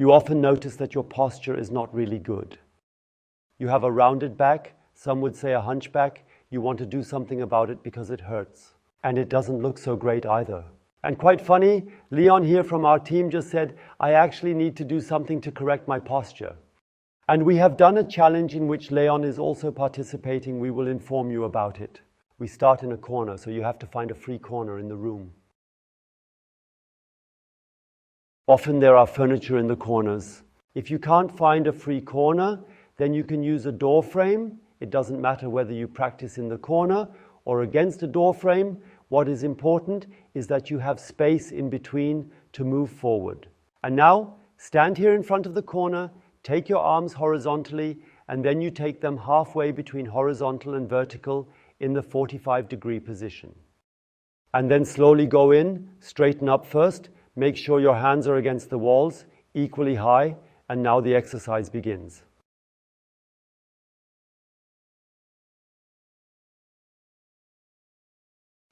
You often notice that your posture is not really good. You have a rounded back, some would say a hunchback. You want to do something about it because it hurts. And it doesn't look so great either. And quite funny, Leon here from our team just said, I actually need to do something to correct my posture. And we have done a challenge in which Leon is also participating. We will inform you about it. We start in a corner, so you have to find a free corner in the room. Often there are furniture in the corners. If you can't find a free corner, then you can use a door frame. It doesn't matter whether you practice in the corner or against a door frame. What is important is that you have space in between to move forward. And now, stand here in front of the corner, take your arms horizontally, and then you take them halfway between horizontal and vertical in the 45-degree position. And then slowly go in, straighten up first, make sure your hands are against the walls, equally high, and now the exercise begins.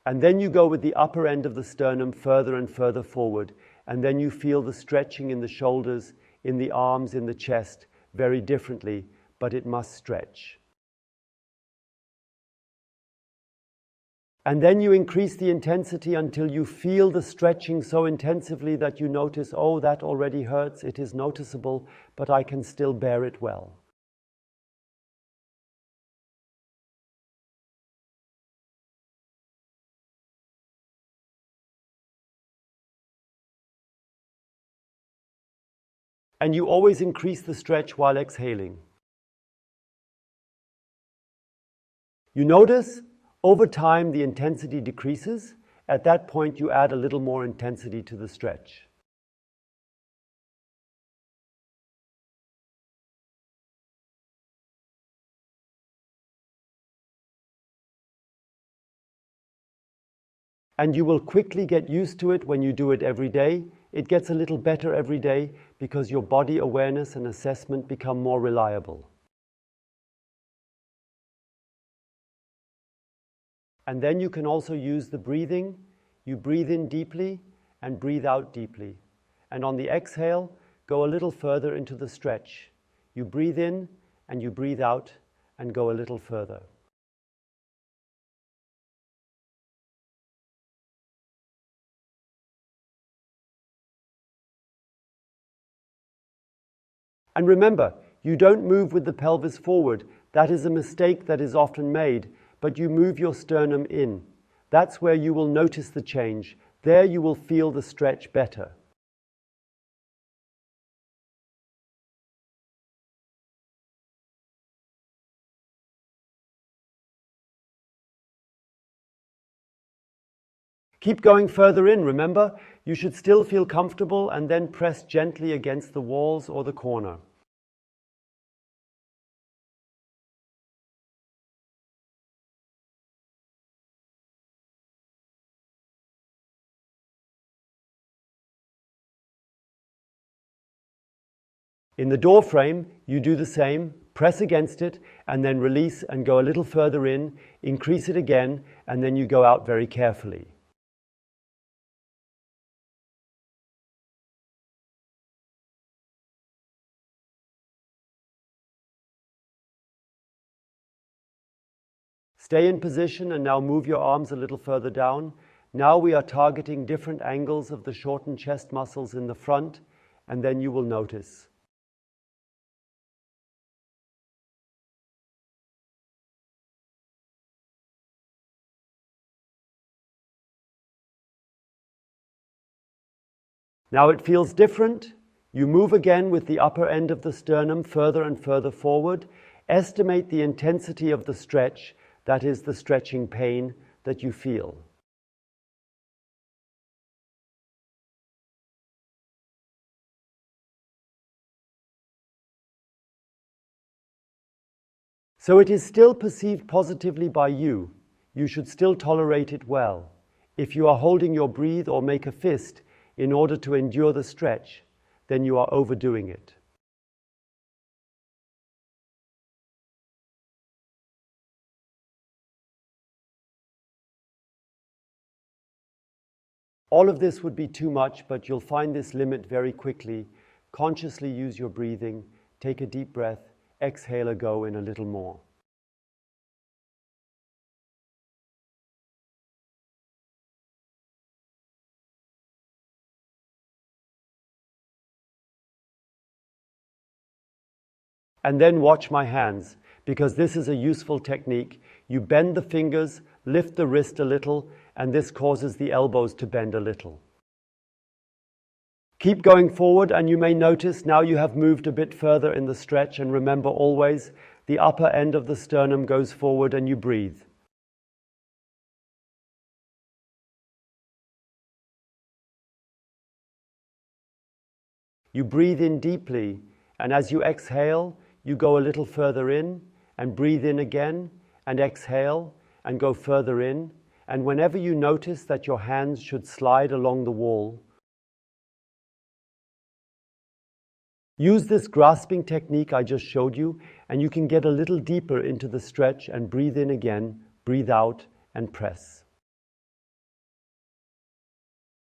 And then you go with the upper end of the sternum further and further forward, and then you feel the stretching in the shoulders, in the arms, in the chest, very differently, but it must stretch. And then you increase the intensity until you feel the stretching so intensively that you notice, oh, that already hurts, it is noticeable, but I can still bear it well. And you always increase the stretch while exhaling. You notice over time the intensity decreases. At that point you add a little more intensity to the stretch. And you will quickly get used to it when you do it every day. It gets a little better every day because your body awareness and assessment become more reliable. And then you can also use the breathing. You breathe in deeply and breathe out deeply. And on the exhale, go a little further into the stretch. You breathe in and you breathe out and go a little further. And remember, you don't move with the pelvis forward. That is a mistake that is often made, but you move your sternum in. That's where you will notice the change. There you will feel the stretch better. Keep going further in, remember? You should still feel comfortable and then press gently against the walls or the corner. In the door frame, you do the same, press against it and then release and go a little further in, increase it again, and then you go out very carefully. Stay in position and now move your arms a little further down. Now we are targeting different angles of the shortened chest muscles in the front, and then you will notice. Now it feels different. You move again with the upper end of the sternum further and further forward. Estimate the intensity of the stretch, that is the stretching pain that you feel. So it is still perceived positively by you. You should still tolerate it well. If you are holding your breath or make a fist in order to endure the stretch, then you are overdoing it. All of this would be too much, but you'll find this limit very quickly. Consciously use your breathing. Take a deep breath. Exhale a go in a little more. And then watch my hands, because this is a useful technique. You bend the fingers, lift the wrist a little, and this causes the elbows to bend a little. Keep going forward, and you may notice now you have moved a bit further in the stretch, and remember always the upper end of the sternum goes forward and you breathe. You breathe in deeply, and as you exhale, you go a little further in and breathe in again and exhale and go further in. And whenever you notice that your hands should slide along the wall, use this grasping technique I just showed you, and you can get a little deeper into the stretch and breathe in again, breathe out and press.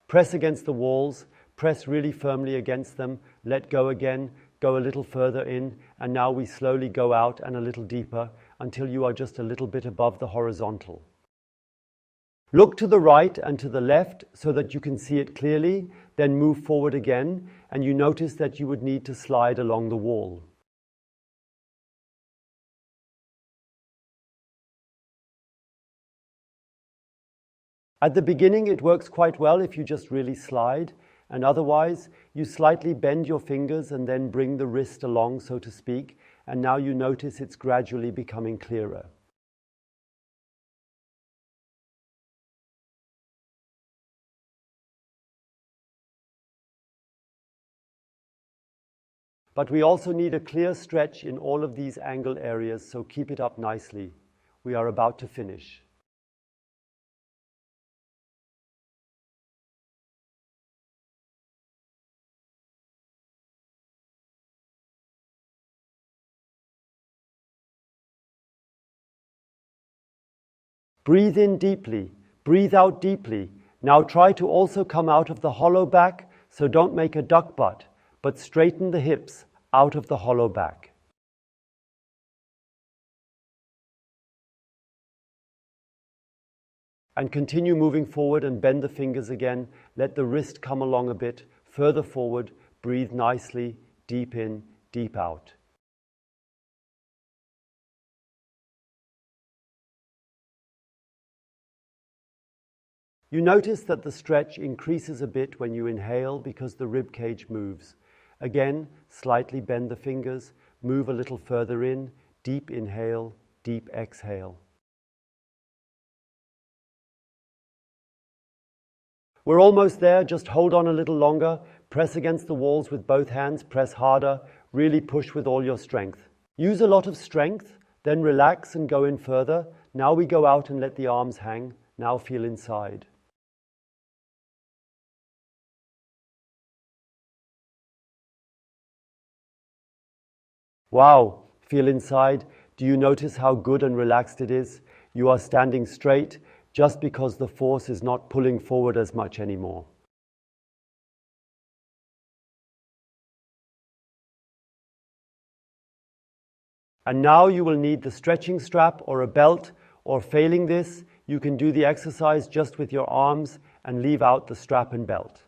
Press against the walls, press really firmly against them, let go again, go a little further in, and now we slowly go out and a little deeper until you are just a little bit above the horizontal. Look to the right and to the left so that you can see it clearly, then move forward again, and you notice that you would need to slide along the wall. At the beginning it works quite well if you just really slide, and otherwise you slightly bend your fingers and then bring the wrist along, so to speak, and now you notice it's gradually becoming clearer. But we also need a clear stretch in all of these angle areas, so keep it up nicely. We are about to finish. Breathe in deeply, breathe out deeply. Now try to also come out of the hollow back, so don't make a duck butt, but straighten the hips out of the hollow back. And continue moving forward and bend the fingers again. Let the wrist come along a bit, further forward, breathe nicely, deep in, deep out. You notice that the stretch increases a bit when you inhale because the rib cage moves. Again, slightly bend the fingers, move a little further in, deep inhale, deep exhale. We're almost there, just hold on a little longer, press against the walls with both hands, press harder, really push with all your strength. Use a lot of strength, then relax and go in further. Now we go out and let the arms hang, now feel inside. Wow, feel inside. Do you notice how good and relaxed it is? You are standing straight just because the force is not pulling forward as much anymore. And now you will need the stretching strap or a belt, or failing this, you can do the exercise just with your arms and leave out the strap and belt.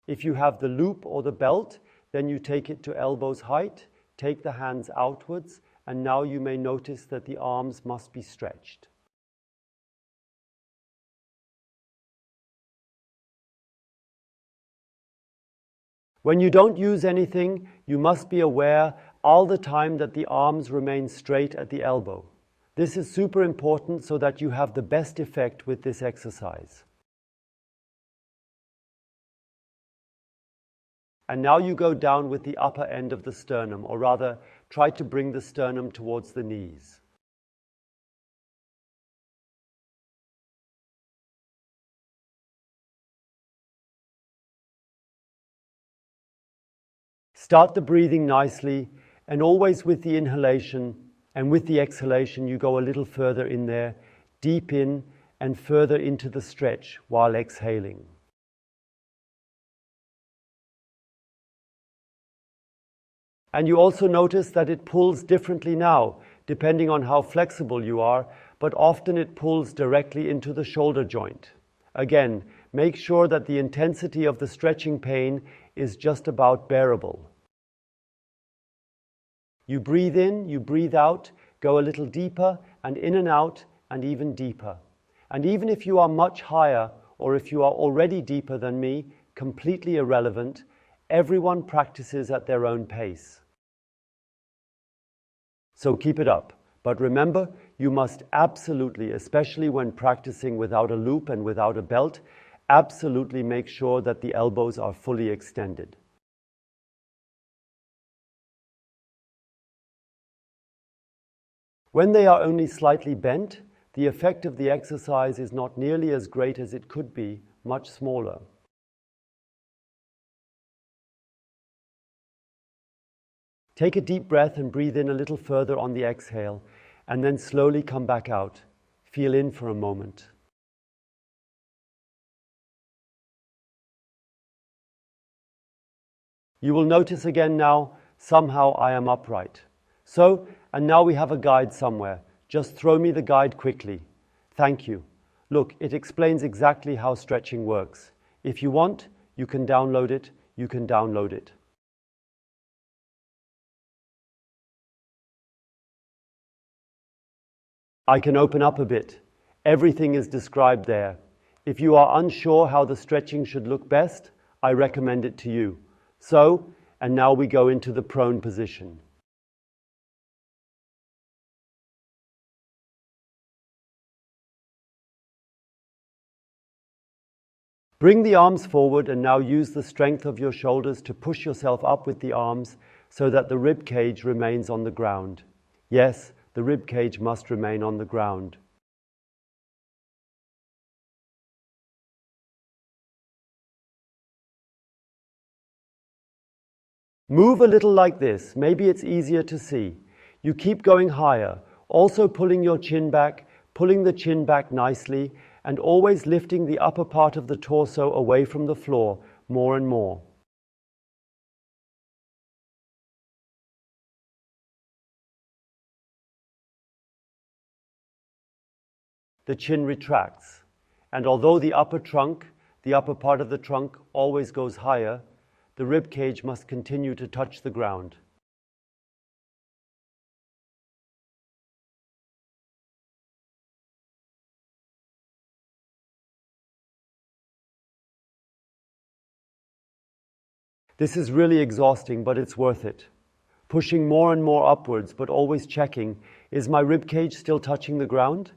If you have the loop or the belt, then you take it to elbows height, take the hands outwards, and now you may notice that the arms must be stretched. When you don't use anything, you must be aware all the time that the arms remain straight at the elbow. This is super important so that you have the best effect with this exercise. And now you go down with the upper end of the sternum, or rather, try to bring the sternum towards the knees. Start the breathing nicely, and always with the inhalation and with the exhalation, you go a little further in there, deep in, and further into the stretch while exhaling. And you also notice that it pulls differently now, depending on how flexible you are, but often it pulls directly into the shoulder joint. Again, make sure that the intensity of the stretching pain is just about bearable. You breathe in, you breathe out, go a little deeper and in and out and even deeper. And even if you are much higher or if you are already deeper than me, completely irrelevant, everyone practices at their own pace. So keep it up. But remember, you must absolutely, especially when practicing without a loop and without a belt, absolutely make sure that the elbows are fully extended. When they are only slightly bent, the effect of the exercise is not nearly as great as it could be, much smaller. Take a deep breath and breathe in a little further on the exhale, and then slowly come back out. Feel in for a moment. You will notice again now, somehow I am upright. So, and now we have a guide somewhere. Just throw me the guide quickly. Thank you. Look, it explains exactly how stretching works. If you want, you can download it. You can download it. I can open up a bit. Everything is described there. If you are unsure how the stretching should look best, I recommend it to you. So, and now we go into the prone position. Bring the arms forward and now use the strength of your shoulders to push yourself up with the arms so that the rib cage remains on the ground. Yes, the rib cage must remain on the ground. Move a little like this. Maybe it's easier to see. You keep going higher, also pulling your chin back, pulling the chin back nicely, and always lifting the upper part of the torso away from the floor more and more. The chin retracts, and although the upper part of the trunk always goes higher, the rib cage must continue to touch the ground. This is really exhausting, but it's worth it. Pushing more and more upwards, but always checking, is my rib cage still touching the ground?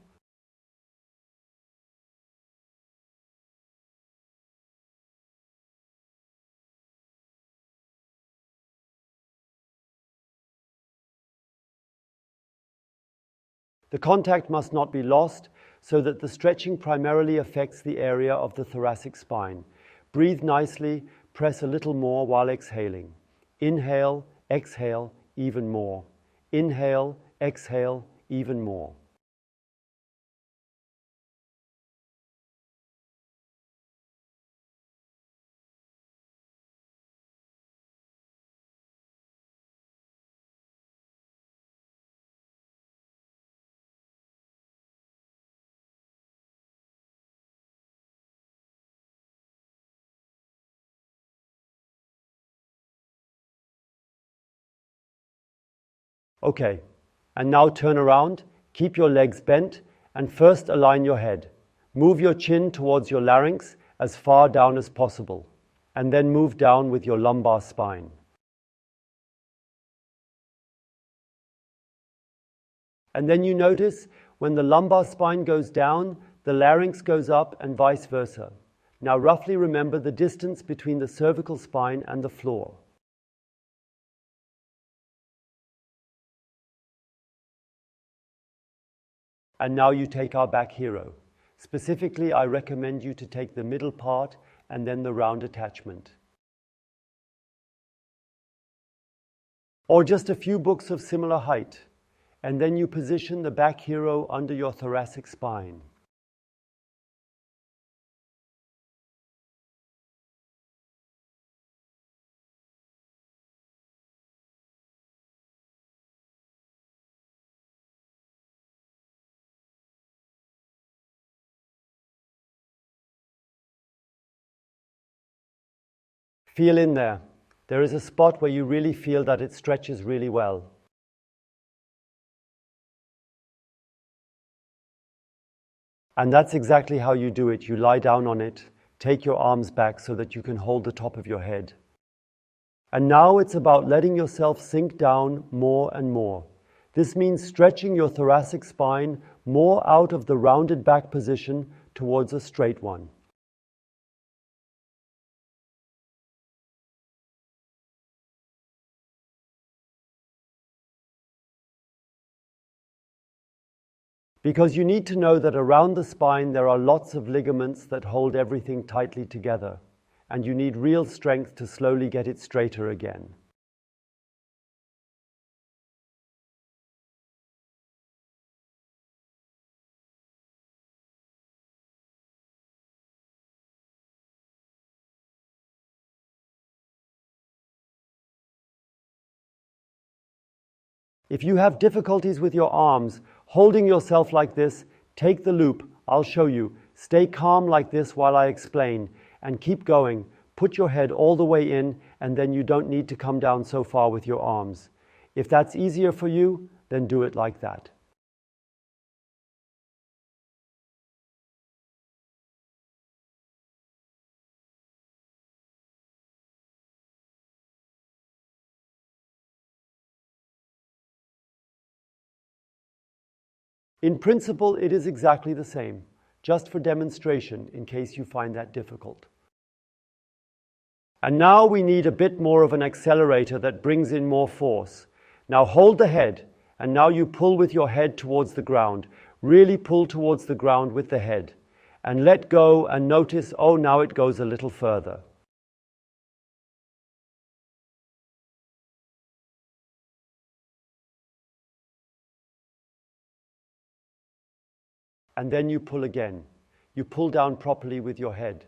The contact must not be lost, so that the stretching primarily affects the area of the thoracic spine. Breathe nicely, press a little more while exhaling. Inhale, exhale, even more. Inhale, exhale, even more. Okay, and now turn around, keep your legs bent, and first align your head. Move your chin towards your larynx as far down as possible, and then move down with your lumbar spine. And then you notice when the lumbar spine goes down, the larynx goes up and vice versa. Now roughly remember the distance between the cervical spine and the floor. And now you take our back hero. Specifically, I recommend you to take the middle part and then the round attachment. Or just a few books of similar height. And then you position the back hero under your thoracic spine. Feel in there. There is a spot where you really feel that it stretches really well. And that's exactly how you do it. You lie down on it, take your arms back so that you can hold the top of your head. And now it's about letting yourself sink down more and more. This means stretching your thoracic spine more out of the rounded back position towards a straight one. Because you need to know that around the spine there are lots of ligaments that hold everything tightly together, and you need real strength to slowly get it straighter again. If you have difficulties with your arms, holding yourself like this, take the loop. I'll show you. Stay calm like this while I explain, and keep going. Put your head all the way in, and then you don't need to come down so far with your arms. If that's easier for you, then do it like that. In principle, it is exactly the same, just for demonstration in case you find that difficult. And now we need a bit more of an accelerator that brings in more force. Now hold the head, and now you pull with your head towards the ground. Really pull towards the ground with the head. And let go and notice, oh, now it goes a little further. And then you pull again. You pull down properly with your head.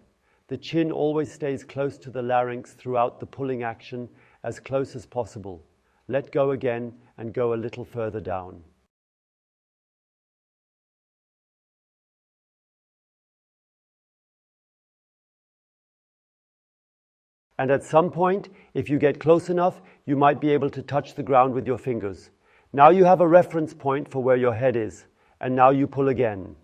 The chin always stays close to the larynx throughout the pulling action, as close as possible. Let go again and go a little further down. And at some point, if you get close enough, you might be able to touch the ground with your fingers. Now you have a reference point for where your head is, and now you pull again.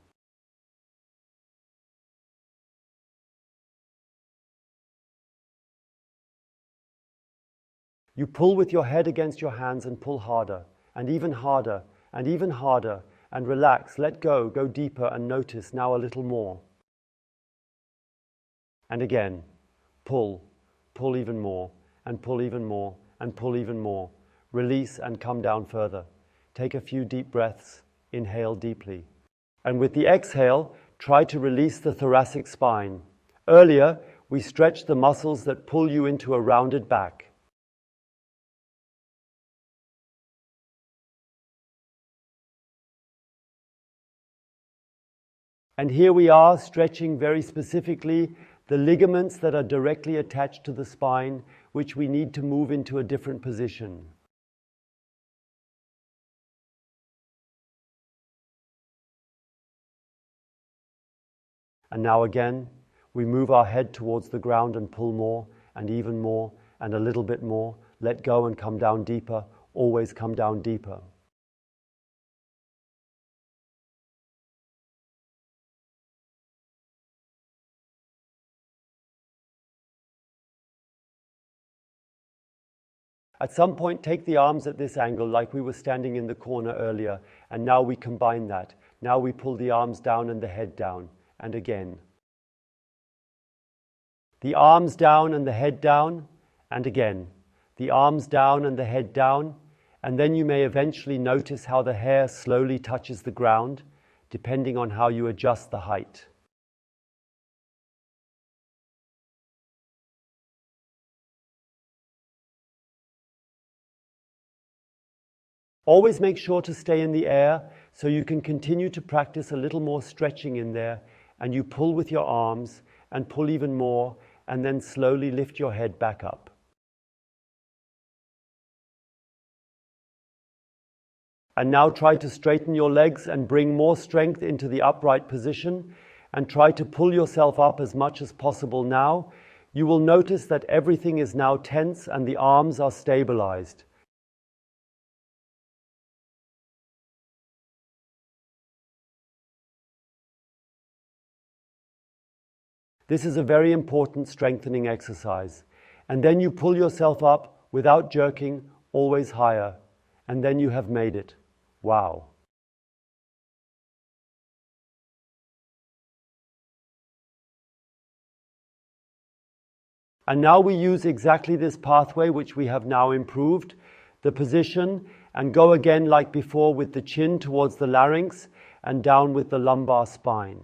You pull with your head against your hands and pull harder, and even harder, and even harder, and relax, let go, go deeper, and notice now a little more. And again, pull, pull even more, and pull even more, and pull even more. Release and come down further. Take a few deep breaths, inhale deeply. And with the exhale, try to release the thoracic spine. Earlier, we stretched the muscles that pull you into a rounded back. And here we are stretching very specifically the ligaments that are directly attached to the spine, which we need to move into a different position. And now again, we move our head towards the ground and pull more, and even more, and a little bit more. Let go and come down deeper. Always come down deeper. At some point, take the arms at this angle like we were standing in the corner earlier, and now we combine that. Now we pull the arms down and the head down, and again. The arms down and the head down, and again. The arms down and the head down, and then you may eventually notice how the hair slowly touches the ground, depending on how you adjust the height. Always make sure to stay in the air so you can continue to practice a little more stretching in there, and you pull with your arms and pull even more, and then slowly lift your head back up. And now try to straighten your legs and bring more strength into the upright position, and try to pull yourself up as much as possible now. You will notice that everything is now tense and the arms are stabilized. This is a very important strengthening exercise. And then you pull yourself up without jerking, always higher. And then you have made it. Wow. And now we use exactly this pathway, which we have now improved, the position, and go again like before with the chin towards the larynx and down with the lumbar spine.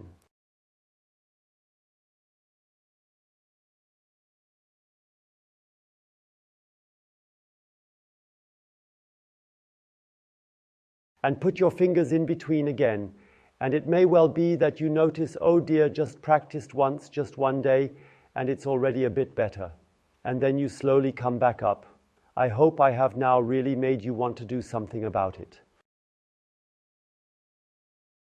And put your fingers in between again. And it may well be that you notice, oh dear, just practiced once, just one day, and it's already a bit better. And then you slowly come back up. I hope I have now really made you want to do something about it.